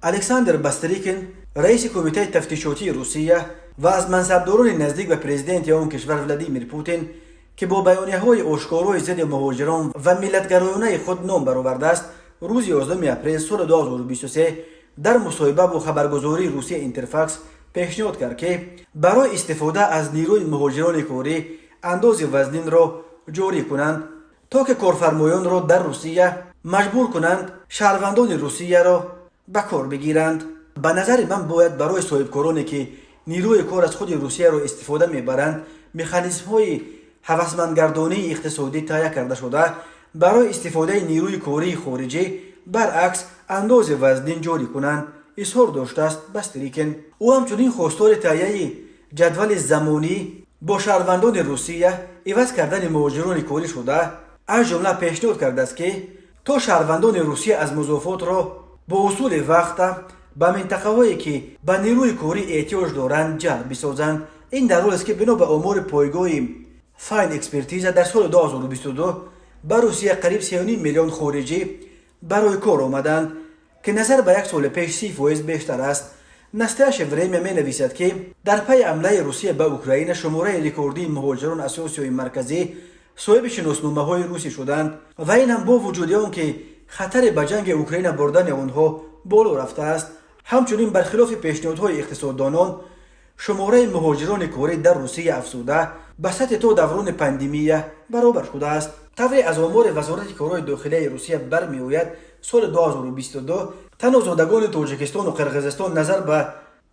الکساندر باستریکین رئیس کمیته تفتیشاتی روسیه و از منصبداران نزدیک به پرزیدنت آن کشور ولادیمیر پوتین که با بیانیه‌های آشکارای ضد مهاجران و ملت‌گرایانه خود نام برآورده است، روز 11 اپریل سال 2023 در مصاحبه با خبرگزاری روسیه اینترفاکس پیشنهاد کرد که برای استفاده از نیروی مهاجران کاری انداز وزنین را جاری کنند تا که کارفرمایان را در روسیه مجبور کنند شهروندان روسیه را به کار بگیرند. به نظر من باید برای صاحبکارانی که نیروی کار از خود روسیه را استفاده میبرند مکانیزم‌های هوسمندگردانی اقتصادی تهیه کرده شده برای استفاده نیروی کاری خارجی برعکس انداز وزنین جاری کنند، اظهار داشته است باستریکین. او همچنین خواستار تهیه جدول زمانی با شهروندان روسیه عوض کردن مهاجران کاری شده از جمله پیشنهاد کرده است که تا شهروندان روسیه از مضافات را با اصول وقت به منطقه‌هایی که به نیروی کاری احتیاج دارند جلب بسازند. این در حالی است که بنا به آمار پایگاه فاین اکسپرتیز در سال 2022 به روسیه قریب 3.5 میلیون خارجی برای کار آمدند که نظر به یک سال پیش 30% بیشتر است. نستاش وریم می نویسد که در پی حمله روسیه به اوکراین شماره رکوردی مهاجران از آسیای مرکزی صاحب شناسنامه‌های روسی شدند و این هم با وجود آن که خطر به جنگ اوکراین بردن آنها بالا رفته است. همچنین برخلاف پیشنهادهای اقتصاددانان شماره مهاجران کاری در روسیه افزوده به سطح تا دوران پاندمی برابر شده است. طبری از آمار وزارت کارهای داخلی روسیه برمی‌آید سال 2022 تنها زادگان تاجیکستان و قرقیزستان نظر به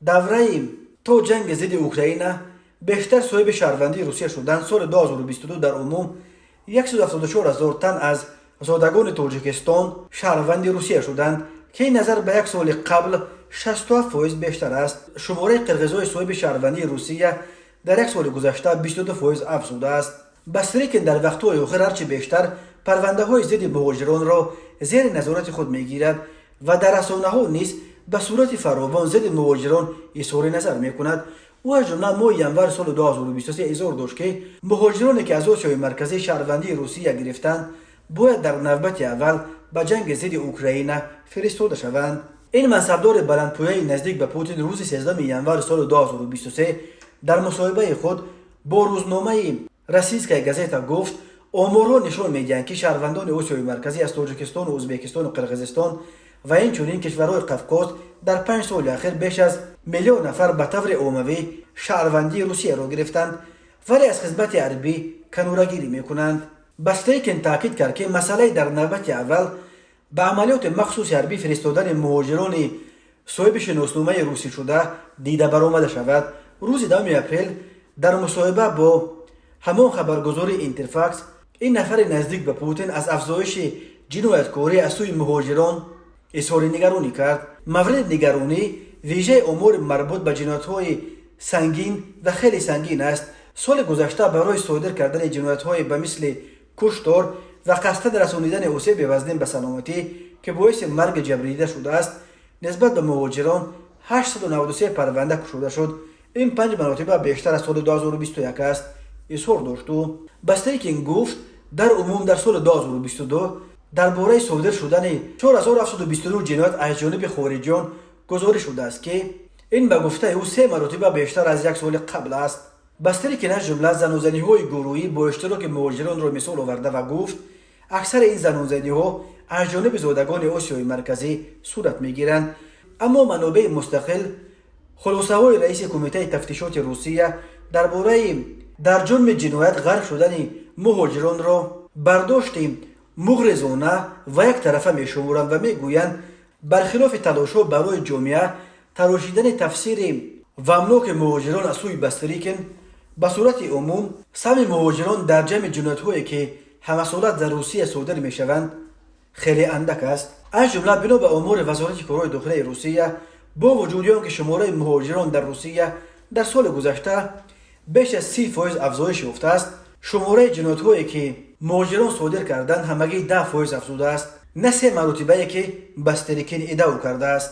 دوره تا جنگ ضد اوکراین بیشتر صاحب شهروندی روسیه شدند. سال 2022 در عموم 174,000 تن از زادگان تاجیکستان شهروندی روسیه شدند که این نظر به یک سال قبل 67% بیشتر است. شماره قرقیزهای صاحب شهروندی روسیه در یک سال گذشته 22% افزوده است. باستریکین در وقت‌های آخر هرچه بیشتر پرونده‌های ضد مهاجران را زیر نظارت خود می‌گیرد و در رسانه‌ها نیز به صورت فراوان ضد مهاجران اظهار نظر می‌کند. او از جمله ماه ینور سال 2023 اظهار داشت که مهاجرانی که از آسیای مرکزی شهروندی روسیه گرفتند باید در نوبت اول به جنگ ضد اوکراین فرستاده شوند. این منصبدار بلندپایه نزدیک به پوتین روز 13 ینور سال 2023 در مصاحبه خود با روزنامه روسیسکای گازتا گفت آمارها نشان می‌دهند که شهروندان آسیای مرکزی از تاجیکستان و ازبکستان و قرقیزستان و اینچنین کشورهای قفقاز در 5 سال اخیر بیش از 1 میلیون نفر به طور عمومی شهروندی روسیه را گرفتند ولی از حزب عربی کناره‌گیری می‌کنند. باستریکین تاکید کرد که مسئله در نوبت اول به عملیات مخصوص حربی فرستادن مهاجران صاحب شناسنامه روسی شده دیده برآمده شود. روز 2 اپریل در مصاحبه با همان خبرگزاری اینترفاکس این نفر نزدیک به پوتین از افزایش جنایتکاری از سوی مهاجران اظهار نگرانی کرد. مورد نگرانی ویژه امور مربوط به جنایت‌های سنگین و خیلی سنگین است. سال گذشته برای صادر کردن جنایت‌های به مثل کشتار و قصد رسانیدن آسیب وزنین به سلامتی که باعث مرگ جبریده شده است نسبت به مهاجران 893 پرونده گشوده شد. این 5 مرتبه بیشتر از سال 2021 است، اظهار داشت. باستریکین گفت در عموم در سال 2022 درباره صادر شدن 4729 جنایت از جانب خارجیان گزارش شده است که این به گفته او 3 مرتبه بیشتر از یک سال قبل است. باستریکین از جمله زنوزنی‌های گروهی با اشتراک مهاجران را مثال آورده و گفت اکثر این زنوزنی‌ها از جانب زادگان آسیای مرکزی صورت می‌گیرند. اما منابع مستقل خلاصه‌های رئیس کمیته تفتیشات روسیه درباره در جرم جنایت غرق شدن مهاجران را برداشت مغرضانه و یک طرفه می‌شمارند و می‌گویند برخلاف تلاش‌ها برای جامعه تراشیدن تفسیر وامناک مهاجران از سوی باستریکین به صورت عموم سهم مهاجران در جمع جنایت‌هایی که همه سالت در روسیه صادر می‌شوند خیلی اندک است. از جمله بنا به آمار وزارت کارهای داخلی روسیه با وجود آنکه شماره مهاجران در روسیه در سال گذشته بیش از 30% افزایش یافته است، شماره جنایت‌هایی که مهاجران صادر کردند همگی 10% افزوده است، نه 3 مرتبه که باستریکین ادعا کرده است.